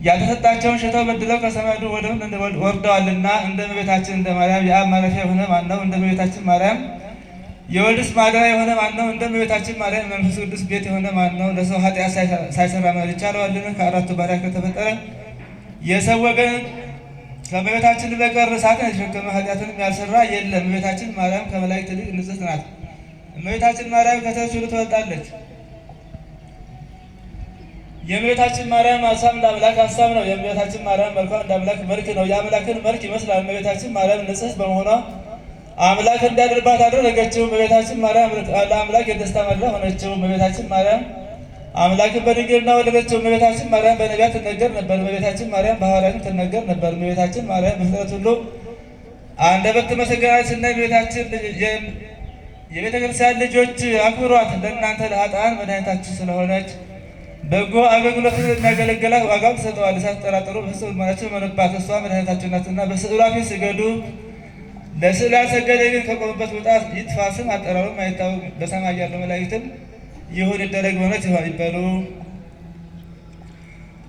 ያልተሰጣቸውን ሽተው በድለው ከሰማይ ወርደዋልና እንደ እመቤታችን እንደ ማርያም የአብ ማረፊያ የሆነ ማን ነው? እንደ እመቤታችን ማርያም የወልድስ ማደሪያ የሆነ ማን ነው? እንደ እመቤታችን ማርያም መንፈስ ቅዱስ ቤት የሆነ ማን ነው? ለሰው ኃጢአት ሳይሰራ መኖር ይቻለዋልን? ከአራቱ ባሪያት ከተፈጠረ የሰው ወገን ከእመቤታችን በቀር እሳትን የተሸከመ ኃጢአትንም ያልሰራ የለም። እመቤታችን ማርያም ከመላእክት ይልቅ ንጽሕት ናት። እመቤታችን ማርያም ከሴቶች ሁሉ ትበልጣለች። የእመቤታችን ማርያም ሀሳብ እንደ አምላክ ሀሳብ ነው። የእመቤታችን ማርያም መልኳ እንደ አምላክ መልክ ነው። የአምላክን መልክ ይመስላል። እመቤታችን ማርያም ንጽሕት በመሆኗ አምላክ እንዲያድርባት አደረገችው። እመቤታችን ማርያም ለአምላክ የደስታ መድረክ ሆነችው። እመቤታችን ማርያም አምላክን በድንግልና ወለደችው። እመቤታችን ማርያም በነቢያት ትነገር ነበር። እመቤታችን ማርያም በሐዋርያት ትነገር ነበር። እመቤታችን ማርያም በፍጥረት ሁሉ አንደበት ትመሰገናለች እና የቤተ ክርስቲያን ልጆች አክብሯት፣ ለእናንተ ለኃጥአን መድኃኒታችሁ ስለሆነች በጎ አገልግሎትን የሚያገለግላት ዋጋም ትሰጠዋል። ሳትጠራጠሩ በፍጹም ልቦናችሁ እመኑባት፣ እሷ መድኃኒታችሁ ናትና። በስዕሏ ፊት ስገዱ። ለስዕል ያልሰገደ ግን ከቆመበት ቦታ ይጥፋ፣ ስም አጠራሩም አይታወቅ። በሰማይ ያሉ መላእክትም ይሁን ይደረግ በእውነት ይሆን ይበሉ።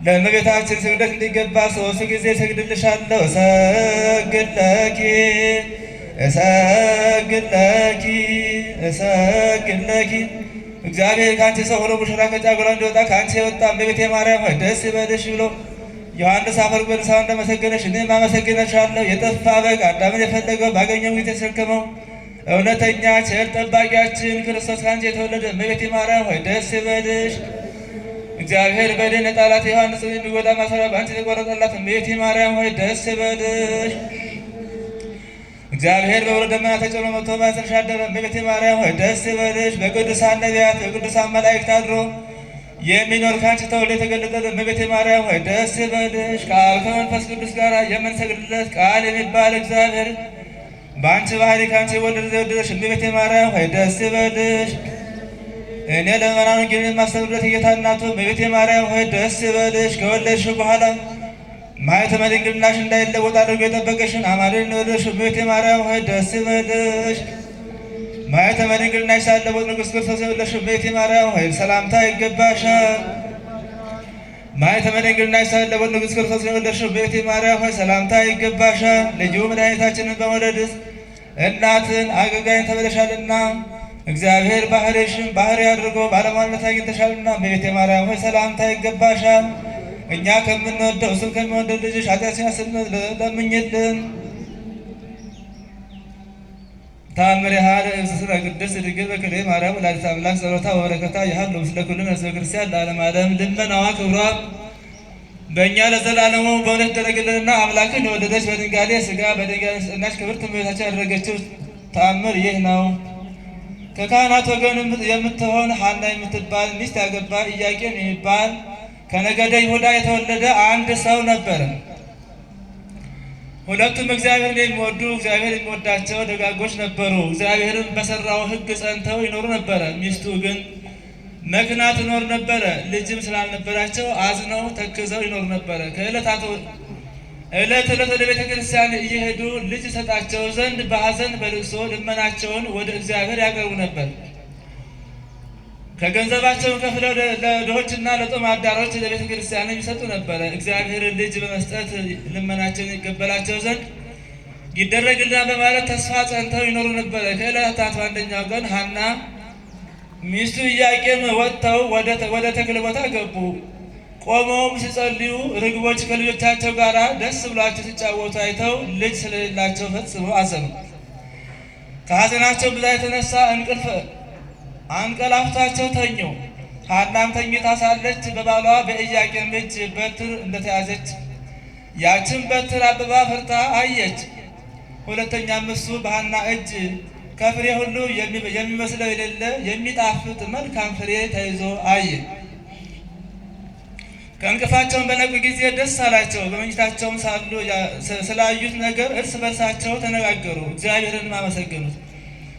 ለእመቤታችን ስግደት እንዲገባ 3 ጊዜ እሰግድልሻለሁ። እሰግድለኪ እሰግድለኪ እሰግድለኪ። እግዚአብሔር ከአንቺ ሰው ሆኖ ሙሽራ ከጫጉላ እንዲወጣ ከአንቺ የወጣ እመቤቴ ማርያም ሆይ ደስ ይበልሽ ብሎ ዮሐንስ አፈወርቅ በንስሐ እንዳመሰገነሽ እኔም አመሰግንሻለሁ። የጠፋ በግ አዳምን የፈለገው ባገኘው ጊዜ የተሸከመው እውነተኛ ቸር ጠባቂያችን ክርስቶስ ከአንቺ የተወለደ እመቤቴ ማርያም ሆይ ደስ ይበልሽ። እግዚአብሔር በደን የጣላት ዮሐንስ የሚጎዳ ማሰሪያ በአንቺ የተቆረጠላት እመቤቴ ማርያም ሆይ ደስ ይበልሽ። እግዚአብሔር በብሩህ ደመና ተጭኖ መጥቶ በማኅፀንሽ አደረ እመቤቴ ማርያም ሆይ ደስ ይበልሽ። በቅዱሳን ነቢያት በቅዱሳን መላእክት አድሮ የሚኖር ከአንቺ ተወልዶ የተገለጠ እመቤቴ ማርያም ሆይ ደስ ይበልሽ። ከአብ ከመንፈስ ቅዱስ ጋር የምንሰግድለት ቃል የሚባል እግዚአብሔር በአንቺ ባህሪ ከአንቺ የወደደሽ እመቤቴ ማርያም ሆይ ደስ ይበልሽ። እኔ ለምእመናን ወንጌልን የማስተምርለት የጌታ እናቱ እመቤቴ ማርያም ሆይ ደስ ይበልሽ። ከወለድሽ በኋላ ማኅተመ ድንግልናሽ እንዳይለወጥ አድርጎ የጠበቀሽን አማኑኤልን የወለድሽ እመቤቴ ማርያም ሆይ ደስ ይበልሽ። ማኅተመ ድንግልናሽ ሳይለወጥ ንጉሥ ክርስቶስ የወለድሽ እመቤቴ ማርያም ሆይ ሰላምታ ይገባሻል። ማኅተመ ድንግልናሽ ሳይለወጥ ንጉሥ ክርስቶስ የወለድሽ እመቤቴ ማርያም ሆይ ሰላምታ ይገባሻል። ልጁ መድኃኒታችንን በመውለድሽ እናትን አገልጋይን ተብለሻልና እግዚአብሔር ባሕርይሽን ባሕርይ አድርጎ ባለሟልነት አግኝተሻልና እመቤቴ ማርያም ሆይ ሰላምታ ይገባሻል። እኛ ከምንወደው እሱን ከሚወደው ልጅሽ ኃጢአታችንን ያስተሰርይልን ለምኝልን። ተአምሪሃ ለእግዝእትነ ቅድስት ድንግል በክልኤ ማርያም ወላዲተ አምላክ ጸሎታ ወበረከታ ይሃሉ ምስለ ኩልነ ሕዝበ ክርስቲያን ለዓለመ ዓለም። ልመናዋ ክብሯ በእኛ ለዘላለሙ በእውነት ይደረግልንና አምላክን የወለደች በድንጋሌ ሥጋ በድንጋሌ ጸናች ክብርት እመቤታችን ያደረገችው ተአምር ይህ ነው። ከካህናት ወገን የምትሆን ሐና የምትባል ሚስት ያገባ ኢያቄም የሚባል ከነገደ ይሁዳ የተወለደ አንድ ሰው ነበረ። ሁለቱም እግዚአብሔርን የሚወዱ እግዚአብሔር የሚወዳቸው ደጋጎች ነበሩ። እግዚአብሔርን በሰራው ሕግ ጸንተው ይኖሩ ነበረ። ሚስቱ ግን መክና ትኖር ነበረ። ልጅም ስላልነበራቸው አዝነው ተክዘው ይኖሩ ነበረ። ከዕለታት ዕለት ወደ ቤተ ክርስቲያን እየሄዱ ልጅ ሰጣቸው ዘንድ በሐዘን በልቅሶ ልመናቸውን ወደ እግዚአብሔር ያቀርቡ ነበር። ከገንዘባቸውን ከፍለው ለድሆችና ለጦም አዳሮች ለቤተ ክርስቲያን የሚሰጡ ነበረ። እግዚአብሔር ልጅ በመስጠት ልመናቸውን ይቀበላቸው ዘንድ ይደረግልናል በማለት ተስፋ ጸንተው ይኖሩ ነበረ። ከዕለታት በአንደኛው ቀን ሐና ሚስቱ ኢያቄም ወጥተው ወደ ተክል ቦታ ገቡ። ቆመውም ሲጸልዩ ርግቦች ከልጆቻቸው ጋር ደስ ብሏቸው ሲጫወቱ አይተው ልጅ ስለሌላቸው ፈጽመው አዘኑ። ከሐዘናቸው ብዛት የተነሳ አንቀላፍቷቸው ተኙ። ሐናም ተኝታ ሳለች በባሏ በኢያቄም እጅ በትር እንደተያዘች ያችን በትር አበባ ፈርታ አየች። ሁለተኛም እሱ በሐና እጅ ከፍሬ ሁሉ የሚመስለው የሌለ የሚጣፍጥ መልካም ፍሬ ተይዞ አየ። ከእንቅልፋቸውን በነቁ ጊዜ ደስ አላቸው። በመኝታቸውም ሳሉ ስላዩት ነገር እርስ በርሳቸው ተነጋገሩ፣ እግዚአብሔርንም አመሰገኑት።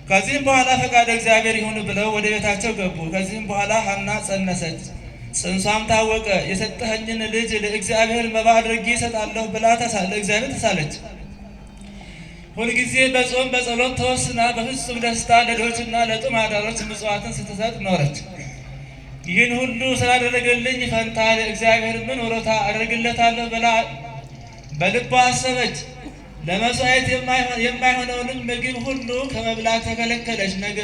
ከዚህም በኋላ ፈቃደ እግዚአብሔር ይሁን ብለው ወደ ቤታቸው ገቡ። ከዚህም በኋላ ሐና ጸነሰች፣ ጽንሷም ታወቀ። የሰጠኸኝን ልጅ ለእግዚአብሔር መባ አድርጌ እሰጣለሁ ብላ ለእግዚአብሔር ተሳለች። ሁልጊዜ በጾም በጸሎት ተወስና በፍጹም ደስታ ለድሆችና ለጦም አዳሮች ምጽዋትን ስትሰጥ ኖረች። ይህን ሁሉ ስላደረገልኝ ፈንታ እግዚአብሔር ምን ወሮታ አደርግለታለሁ ብላ በልቧ አሰበች። ለመስዋዕት የማይሆነውንም ምግብ ሁሉ ከመብላት ተከለከለች። ነገ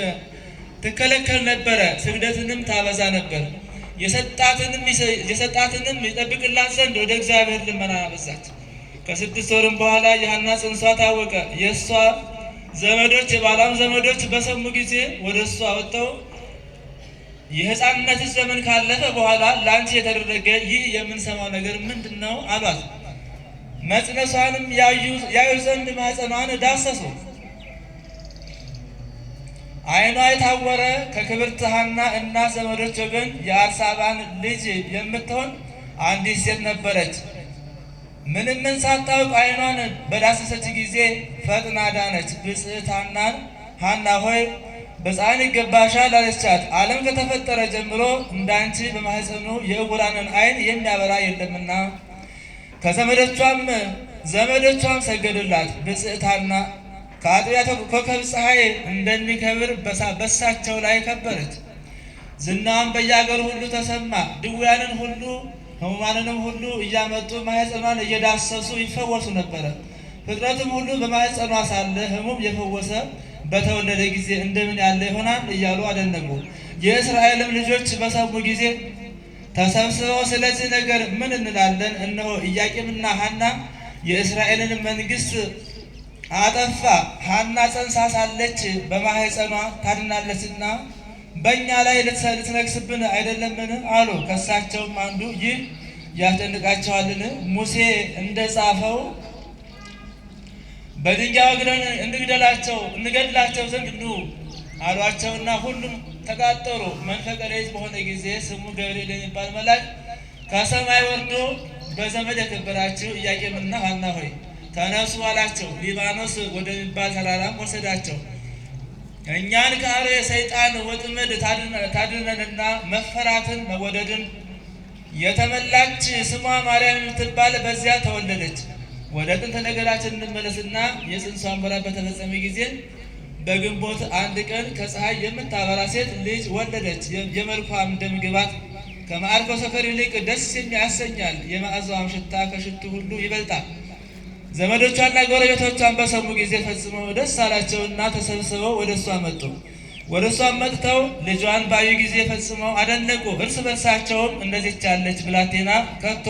ትከለከል ነበረ። ስግደትንም ታበዛ ነበር። የሰጣትንም ይጠብቅላት ዘንድ ወደ እግዚአብሔር ልመና አበዛች። ከ6 ወርም በኋላ የሐና ጽንሷ ታወቀ። የእሷ ዘመዶች የባሏም ዘመዶች በሰሙ ጊዜ ወደ እሷ ወጥተው የሕፃንነትሽ ዘመን ካለፈ በኋላ ለአንቺ የተደረገ ይህ የምንሰማው ነገር ምንድን ነው አሏት። መጽነሷንም ያዩ ዘንድ ማኅፀኗን ዳሰሱ። ዓይኗ የታወረ ከክብርት ሐና እናት ዘመዶች ወገን የአርሳባን ልጅ የምትሆን አንዲት ሴት ነበረች። ምንም ሳታውቅ ዓይኗን በዳሰሰች ጊዜ ፈጥና ዳነች። ብፅዕት ሐና ሆይ በሕፃን ይገባሻል አለቻት። ዓለም ከተፈጠረ ጀምሮ እንዳንቺ በማኅፀኑ የዕውራንን ዓይን የሚያበራ የለምና። ዘመዶቿም ሰገዱላት። ብፅዕት ሐና ከአጥቢያ ኮከብ ፀሐይ እንደሚከብር በሳቸው ላይ ከበረች። ዝናዋም በየአገሩ ሁሉ ተሰማ። ድውያንን ሁሉ ሕሙማንንም ሁሉ እያመጡ ማኅፀኗን እየዳሰሱ ይፈወሱ ነበረ። ፍጥረትም ሁሉ በማኅፀኗ ሳለ ሕሙም የፈወሰ በተወለደ ጊዜ እንደምን ያለ ይሆናል እያሉ አደነቁ። የእስራኤልም ልጆች በሰሙ ጊዜ ተሰብስበው ስለዚህ ነገር ምን እንላለን? እነሆ ኢያቄምና ሐና የእስራኤልን መንግስት አጠፋ። ሐና ጸንሳ ሳለች በማኅፀኗ ታድናለችና በእኛ ላይ ልትነግስብን አይደለምን አሉ። ከሳቸውም አንዱ ይህ ያስደንቃቸዋልን? ሙሴ እንደጻፈው በድንጋይ ወግረን እንገድላቸው ዘንድ ኑ አሏቸውና ሁሉም ተቃጠሩ። መንፈቀ ሌሊት በሆነ ጊዜ ስሙ ገብርኤል የሚባል መልአክ ከሰማይ ወርዶ በዘመድ የከበራችሁ ኢያቄምና ሐና ሆይ ተነሱ አላቸው። ሊባኖስ ወደሚባል ተራራም ወሰዳቸው። እኛን ከአርዮስ የሰይጣን ወጥመድ ታድነንና መፈራትን መወደድን የተመላች ስሟ ማርያም የምትባል በዚያ ተወለደች። ወደ ጥንት ነገራችን እንመለስና የጽንሷን ወራት በተፈጸመ ጊዜ በግንቦት 1 ቀን ከፀሐይ የምታበራ ሴት ልጅ ወለደች። የመልኳም ደም ግባት ከማር ከሰከር ይልቅ ደስ የሚያሰኛል። የመዓዛዋም ሽታ ከሽቱ ሁሉ ይበልጣል። ዘመዶቿና ጎረቤቶቿን በሰሙ ጊዜ ፈጽመው ደስ አላቸውና ተሰብስበው ወደ እሷ መጡ። ወደ እሷም መጥተው ልጇን ባዩ ጊዜ ፈጽመው አደነቁ። እርስ በርሳቸውም እንደዚች ያለች ብላቴና ከቶ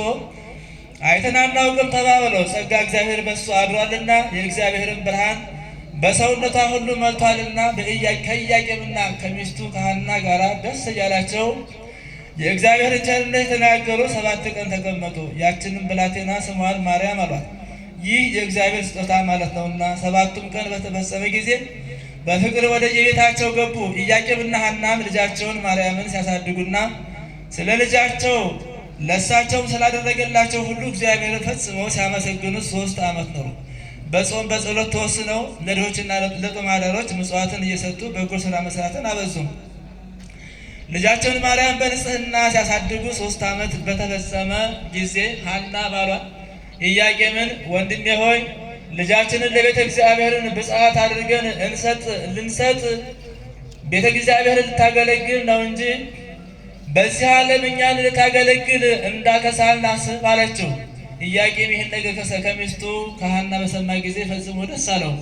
አይተን አናውቅም ተባብለው ጸጋ እግዚአብሔር በእሷ አድሯልና የእግዚአብሔርን ብርሃን በሰውነቷ ሁሉ መልቷልና ከኢያቄምና ከሚስቱ ከሐና ጋር ደስ እያላቸው የእግዚአብሔርን ቸርነት የተናገሩ 7 ቀን ተቀመጡ። ያችንም ብላቴና ስሟን ማርያም አሏት። ይህ የእግዚአብሔር ስጦታ ማለት ነውና 7ቱም ቀን በተፈጸመ ጊዜ በፍቅር ወደ የቤታቸው ገቡ። ኢያቄምና ሐናም ልጃቸውን ማርያምን ሲያሳድጉና ስለ ልጃቸው ለእሳቸውም ስላደረገላቸው ሁሉ እግዚአብሔር ፈጽመው ሲያመሰግኑት 3 ዓመት ኖሩ። በጾም በጸሎት ተወስነው ለድሆችና ለጦም አዳሮች ምጽዋትን እየሰጡ በጎ ሥራ መስራትን አበዙ። ልጃቸውን ማርያም በንጽሕና ሲያሳድጉ 3 ዓመት በተፈጸመ ጊዜ ሐና ባሏን ኢያቄምን ወንድሜ ሆይ ልጃችንን ለቤተ እግዚአብሔርን ብፅዓት አድርገን ልንሰጥ ቤተ እግዚአብሔርን ልታገለግል ነው እንጂ በዚህ ዓለም እኛን ልታገለግል እንዳከሳልን አስብ አለችው። ኢያቄም ይህን ነገር ከሚስቱ ከሐና በሰማ ጊዜ ፈጽሞ ደስ አለው።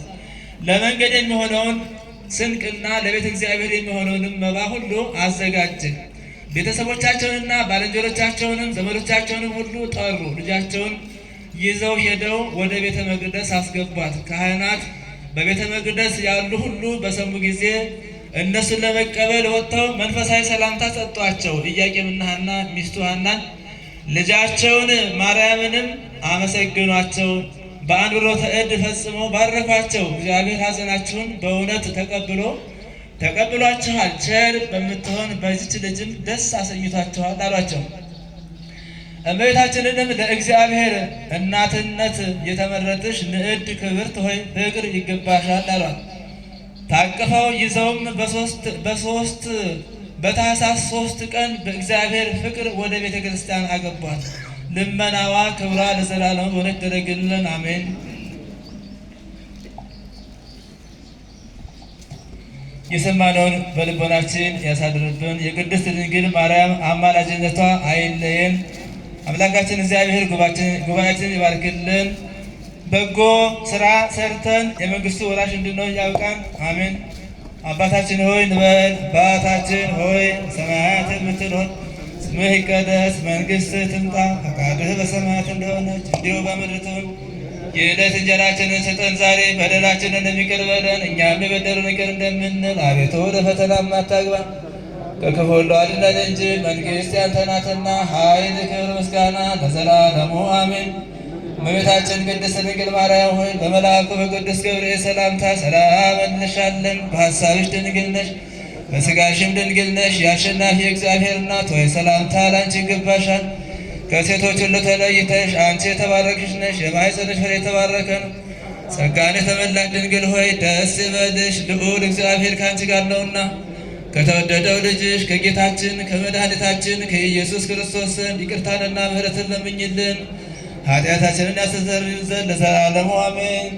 ለመንገድ የሚሆነውን ስንቅና ለቤተ እግዚአብሔር የሚሆነውንም መባ ሁሉ አዘጋጀ። ቤተሰቦቻቸውንና ባልንጀሮቻቸውንም ዘመዶቻቸውንም ሁሉ ጠሩ። ልጃቸውን ይዘው ሄደው ወደ ቤተ መቅደስ አስገቧት። ካህናት በቤተ መቅደስ ያሉ ሁሉ በሰሙ ጊዜ እነሱን ለመቀበል ወጥተው መንፈሳዊ ሰላምታ ሰጧቸው። ኢያቄምና ሐና ሚስቱ ሐናን ልጃቸውን ማርያምንም አመሰግኗቸው። በአንብሮተ እድ ፈጽመው ባረኳቸው። እግዚአብሔር ሐዘናችሁን በእውነት ተቀብሏችኋል፣ ቸር በምትሆን በዚች ልጅም ደስ አሰኝቷችኋል አሏቸው። እመቤታችንንም ለእግዚአብሔር እናትነት የተመረጥሽ ንዕድ ክብርት ሆይ ፍቅር ይገባሻል አሏት። ታቅፈው ይዘውም በታኅሳስ 3 ቀን በእግዚአብሔር ፍቅር ወደ ቤተ ክርስቲያን አገቧት። ልመናዋ ክብሯ ለዘላለሙ በእውነት ይደረግልን፣ አሜን። የሰማነውን በልቦናችን ያሳድርብን። የቅድስት ድንግል ማርያም አማላጅነቷ አይለየን። አምላካችን እግዚአብሔር ጉባኤያችንን ይባርክልን። በጎ ስራ ሰርተን የመንግስቱ ወራሽ እንድንሆን ያውቃን። አሜን። አባታችን ሆይ እንበል። አባታችን ሆይ ሰማያት የምትኖር ስምህ ይቀደስ፣ መንግስትህ ትምጣ፣ ፈቃድህ በሰማያት እንደሆነች እንዲሁ በምድር ትሁን። የዕለት እንጀራችንን ስጠን ዛሬ፣ በደላችንን ይቅር በለን እኛም የበደሉንን ይቅር እንደምንል፣ አቤቱ ወደ ፈተና አታግባን ከክፉ ሁሉ አድነን እንጂ መንግስት ያንተ ናትና፣ ኃይል፣ ክብር፣ ምስጋና ለዘላለሙ አሜን። እመቤታችን ቅድስት ድንግል ማርያም ሆይ በመልአኩ በቅዱስ ገብርኤል ሰላምታ ሰላም እንልሻለን። በሐሳብሽ ድንግል ነሽ፣ በሥጋሽም ድንግል ነሽ። የአሸናፊ እግዚአብሔር እናት ሆይ ሰላምታ ላንቺ ይገባሻል። ከሴቶች ሁሉ ተለይተሽ አንቺ የተባረክሽ ነሽ፣ የማኅፀንሽ ፍሬ የተባረከ ነው። ጸጋን የተመላሽ ድንግል ሆይ ደስ ይበልሽ፣ ልዑል እግዚአብሔር ከአንቺ ጋር ነውና ከተወደደው ልጅሽ ከጌታችን ከመድኃኒታችን ከኢየሱስ ክርስቶስ ዘንድ ይቅርታንና ምሕረትን ለምኝልን ኃጢአታችንን ያስተሰርይልን ዘንድ ለዘላለሙ አሜን።